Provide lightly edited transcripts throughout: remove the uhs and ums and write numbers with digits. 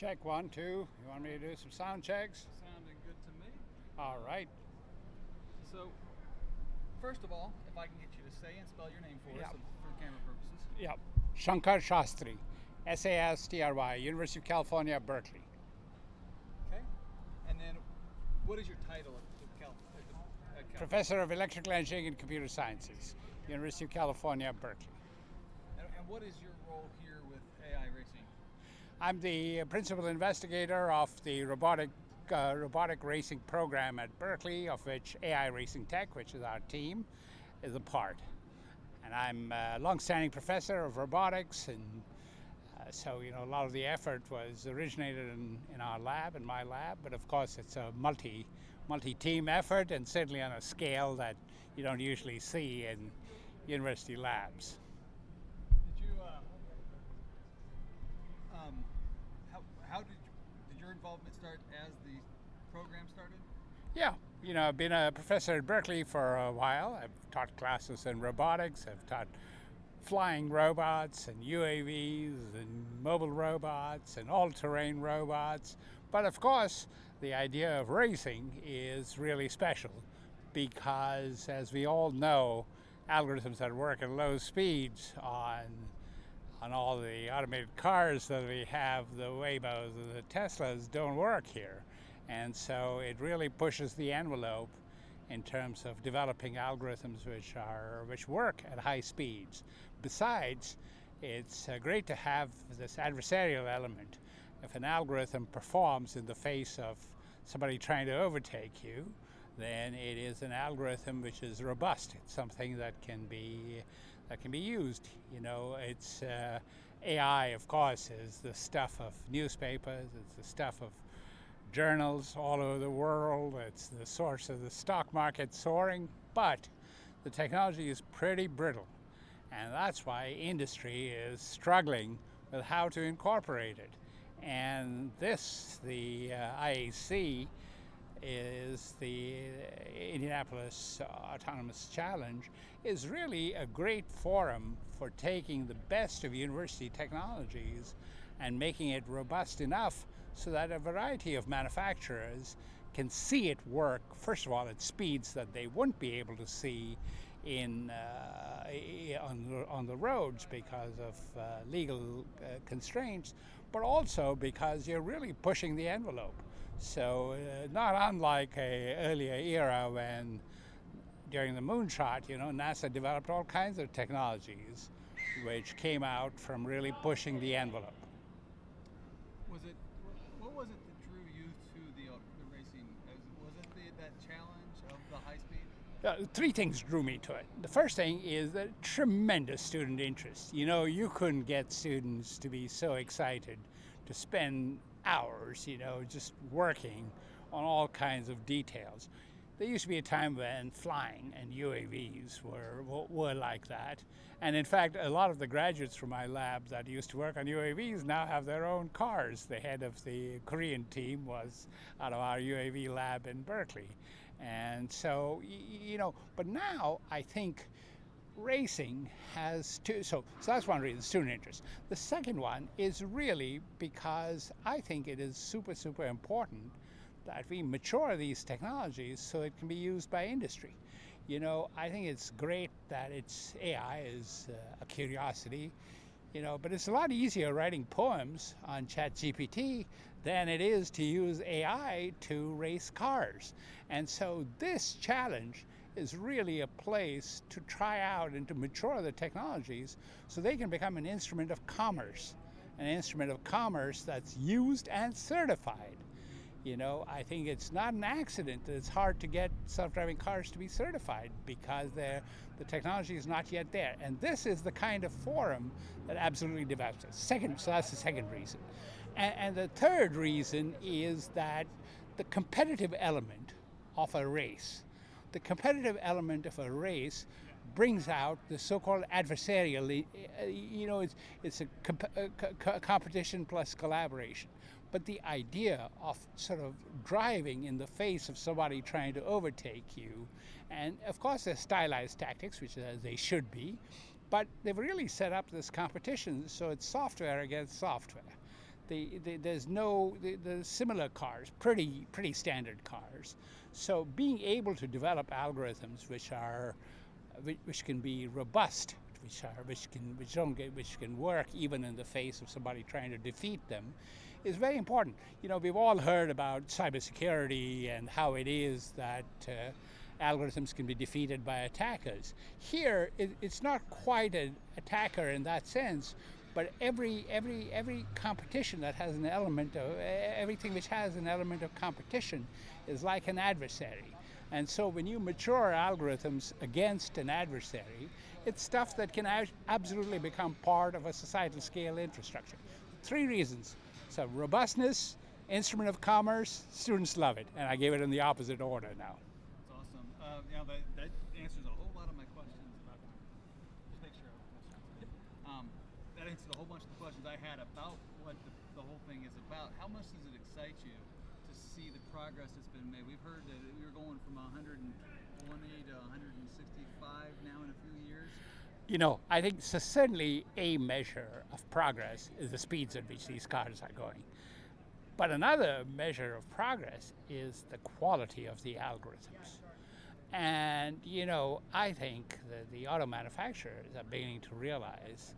Check 1, 2. You want me to do some sound checks? Sounding good to me. All right. So, first of all, if I can get you to say and spell your name for Yeah. us for camera purposes. Yep. Shankar Sastry, Sastry, University of California, Berkeley. Okay. And then, what is your title at Cal? Professor of Electrical Engineering and Computer Sciences, University of California, Berkeley. And what is your role here with AI racing? I'm the principal investigator of the robotic racing program at Berkeley, of which AI Racing Tech, which is our team, is a part. And I'm a long-standing professor of robotics, and so a lot of the effort was originated in our lab, in my lab. But of course, it's a multi-team effort, and certainly on a scale that you don't usually see in university labs. Did you? How did your involvement start as the program started? Yeah, I've been a professor at Berkeley for a while. I've taught classes in robotics. I've taught flying robots and UAVs and mobile robots and all-terrain robots. But of course, the idea of racing is really special because, as we all know, algorithms that work at low speeds on all the automated cars that we have, the Waymos and the Teslas, don't work here. And so it really pushes the envelope in terms of developing algorithms which work at high speeds. Besides, it's great to have this adversarial element. If an algorithm performs in the face of somebody trying to overtake you, then it is an algorithm which is robust. It's something that can be used. It's AI, of course, is the stuff of newspapers. It's the stuff of journals all over the world. It's the source of the stock market soaring, but the technology is pretty brittle, and that's why industry is struggling with how to incorporate it. And the IAC is the Indianapolis Autonomous Challenge, is really a great forum for taking the best of university technologies and making it robust enough so that a variety of manufacturers can see it work, first of all, at speeds that they wouldn't be able to see on the roads because of legal constraints, but also because you're really pushing the envelope. So not unlike an earlier era when, during the moonshot, NASA developed all kinds of technologies which came out from really pushing the envelope. What was it that drew you to the racing? Was it that challenge of the high speed? Three things drew me to it. The first thing is the tremendous student interest. You couldn't get students to be so excited to spend hours, just working on all kinds of details. There used to be a time when flying and UAVs were like that. And in fact, a lot of the graduates from my lab that used to work on UAVs now have their own cars. The head of the Korean team was out of our UAV lab in Berkeley. And so, but now I think racing has two, so that's one reason, student interest. The second one is really because I think it is super, super important that we mature these technologies so it can be used by industry. I think it's great that AI is a curiosity, but it's a lot easier writing poems on ChatGPT than it is to use AI to race cars. And so this challenge is really a place to try out and to mature the technologies so they can become an instrument of commerce that's used and certified. I think it's not an accident that it's hard to get self-driving cars to be certified because the technology is not yet there. And this is the kind of forum that absolutely develops it. So that's the second reason. And the third reason is that the competitive element of a race brings out the so-called adversarial, it's a competition plus collaboration. But the idea of sort of driving in the face of somebody trying to overtake you, and of course there's stylized tactics, which they should be, but they've really set up this competition so it's software against software. there's no the similar cars, pretty standard cars. So being able to develop algorithms which can be robust, which can work even in the face of somebody trying to defeat them, is very important. You know, we've all heard about cybersecurity and how it is that algorithms can be defeated by attackers. Here, it's not quite an attacker in that sense, but every competition that has an element of everything which has an element of competition is like an adversary. And so when you mature algorithms against an adversary, it's stuff that can absolutely become part of a societal scale infrastructure. Three reasons. So robustness, instrument of commerce, students love it. And I gave it in the opposite order now. That's awesome. That answers a whole lot of my questions about. Just make sure. That answers a whole bunch of the questions I had about what the whole thing is about. How much does it excite you to see the progress that's been made? We've heard that we were going from 120 to 165 now in a few years. You know, I think certainly a measure of progress is the speeds at which these cars are going. But another measure of progress is the quality of the algorithms. And, you know, I think that the auto manufacturers are beginning to realize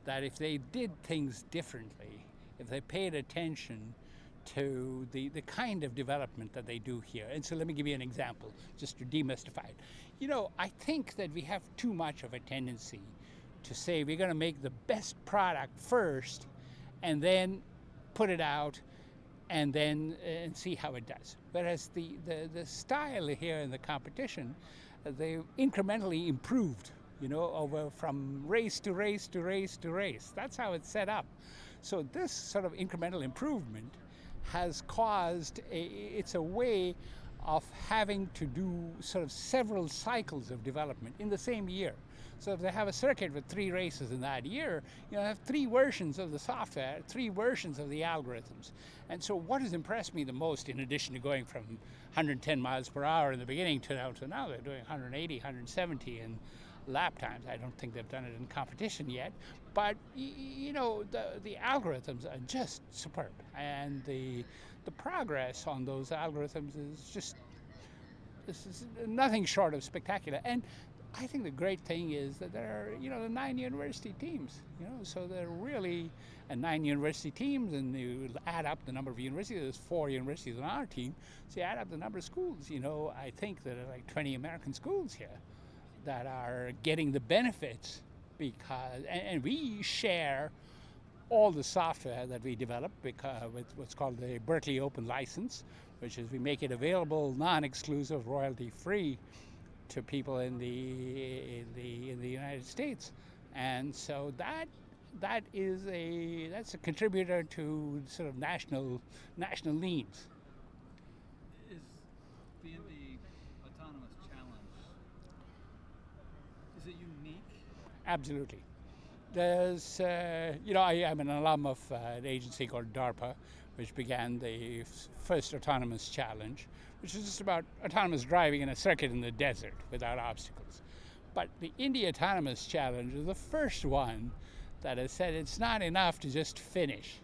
that if they did things differently, if they paid attention to the kind of development that they do here. And so let me give you an example, just to demystify it. You know, I think that we have too much of a tendency to say we're going to make the best product first and then put it out and then and see how it does. Whereas the style here in the competition, they incrementally improved, you know, over from race to race to race to race. That's how it's set up. So this sort of incremental improvement has caused it's a way of having to do sort of several cycles of development in the same year. So if they have a circuit with 3 races in that year, you have 3 versions of the software, 3 versions of the algorithms. And so what has impressed me the most, in addition to going from 110 miles per hour in the beginning to now they're doing 180, 170 in lap times. I don't think they've done it in competition yet, but you know, the algorithms are just superb, and the progress on those algorithms is just nothing short of spectacular. And I think the great thing is that there are, you know, the 9 university teams, you know, so they're really, and 9 university teams, and you add up the number of universities, there's 4 universities on our team, so you add up the number of schools, you know, I think there are like 20 American schools here that are getting the benefits because, and we share all the software that we develop because with what's called the Berkeley Open License, which is we make it available, non-exclusive, royalty-free to people in the United States, and so that's a contributor to sort of national needs. Is being the autonomous challenge, is it unique? Absolutely. There's, you know, I'm an alum of an agency called DARPA, which began the first autonomous challenge, which is just about autonomous driving in a circuit in the desert without obstacles. But the India Autonomous Challenge is the first one that has said it's not enough to just finish.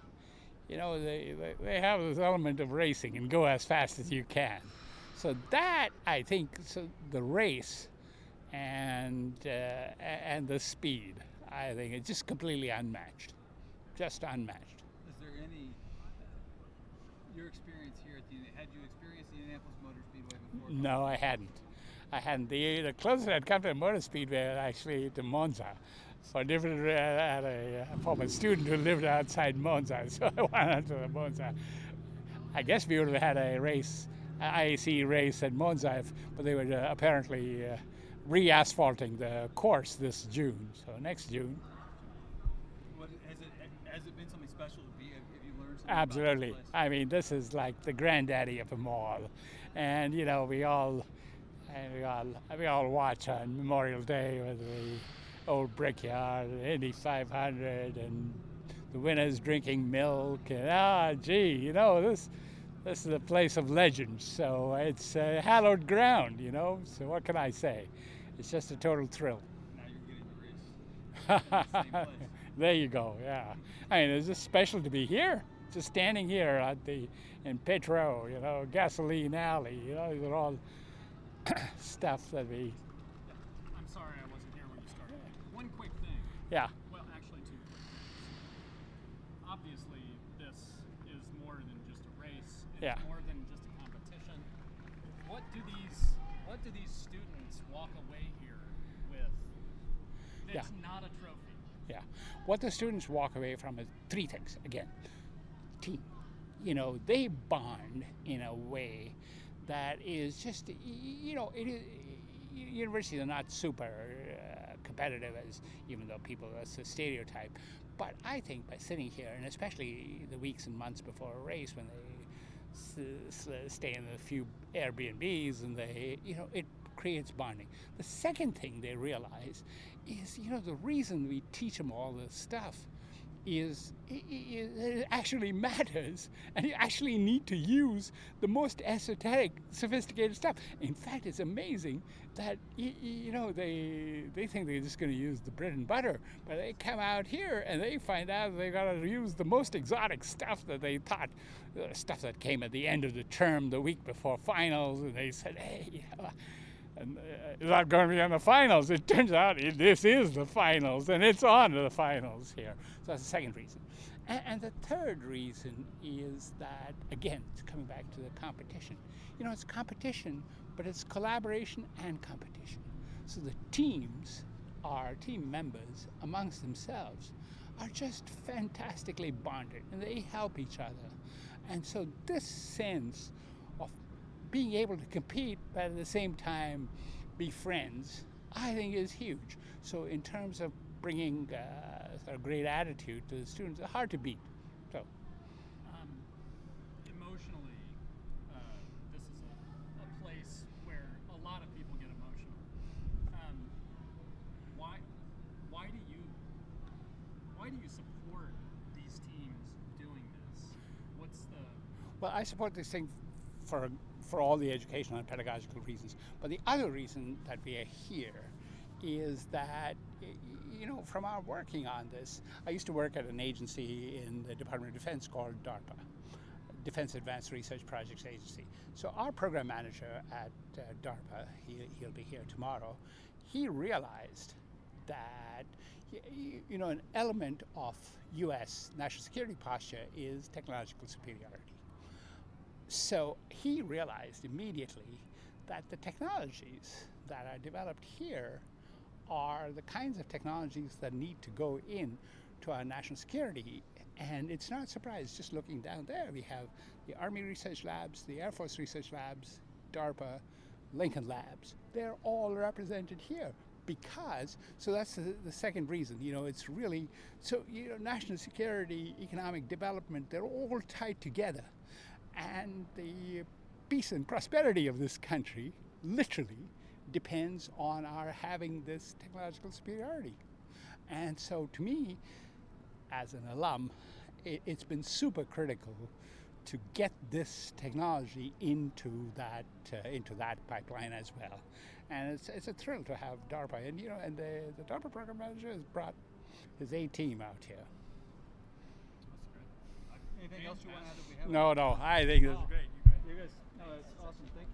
You know, they have this element of racing and go as fast as you can. So that, I think, so the race and the speed, I think it's just completely unmatched, just unmatched. Is there any, your experience here at had you experienced the Indianapolis Motor Speedway before? No, I hadn't. The closest I'd come to a motor speedway was actually to Monza. So I had a former student who lived outside Monza, so I went out to the Monza. I guess we would have had a race, IAC race at Monza, but they were apparently re-asphalting the course this June, so next June. Has it been something special to be? Have you learned something? Absolutely. About this place? I mean, this is like the granddaddy of them all, and you know, we all watch on Memorial Day with the old Brickyard, and Indy 500, and the winners drinking milk, and gee, you know, this is a place of legends, so it's hallowed ground, you know, so what can I say? It's just a total thrill. Now you're getting to race. Same place. There you go, yeah. I mean, is this special to be here? just standing here at the in Petro, gasoline alley, these are all stuff that we, I'm sorry I wasn't here when you started. One quick thing. yeah, Well, actually, two quick things. Obviously, this is more than just a race. It's Yeah. more than just a competition. What do these students walk away here with? It's not a trophy. yeah. What the students walk away from is three things. Again, team. They bond in a way that is just, it is. Universities are not super competitive, as even though people that's a stereotype. But I think by sitting here, and especially the weeks and months before a race, when they stay in a few Airbnbs, and it creates bonding. The second thing they realize is, the reason we teach them all this stuff is it actually matters, and you actually need to use the most esoteric, sophisticated stuff. In fact, it's amazing that they think they're just going to use the bread and butter, but they come out here and they find out they got to use the most exotic stuff that they thought, stuff that came at the end of the term, the week before finals, and they said, hey. And it's not going to be on the finals. It turns out this is the finals, and it's on to the finals here. So that's the second reason. And the third reason is that, again, it's coming back to the competition. It's competition, but it's collaboration and competition. So the teams, our team members amongst themselves, are just fantastically bonded, and they help each other. And so this sense of being able to compete, but at the same time be friends, I think is huge. So in terms of bringing a great attitude to the students, it's hard to beat. So Emotionally, this is a place where a lot of people get emotional. Why do you support these teams doing this? What's the well, I support this thing for all the educational and pedagogical reasons. But the other reason that we are here is that, from our working on this, I used to work at an agency in the Department of Defense called DARPA, Defense Advanced Research Projects Agency. So our program manager at DARPA, he'll be here tomorrow, he realized that, an element of U.S. national security posture is technological superiority. So he realized immediately that the technologies that are developed here are the kinds of technologies that need to go in to our national security. And it's not a surprise, just looking down there, we have the Army Research Labs, the Air Force Research Labs, DARPA, Lincoln Labs. They're all represented here because, so that's the second reason, it's really, so, national security, economic development, they're all tied together. And the peace and prosperity of this country literally depends on our having this technological superiority. And so to me, as an alum, it's been super critical to get this technology into that pipeline as well. And it's a thrill to have DARPA, and the DARPA program manager has brought his A team out here. Anything else you want to add that we haven't? No, I think this is great. You guys, no, that's awesome. Thank you.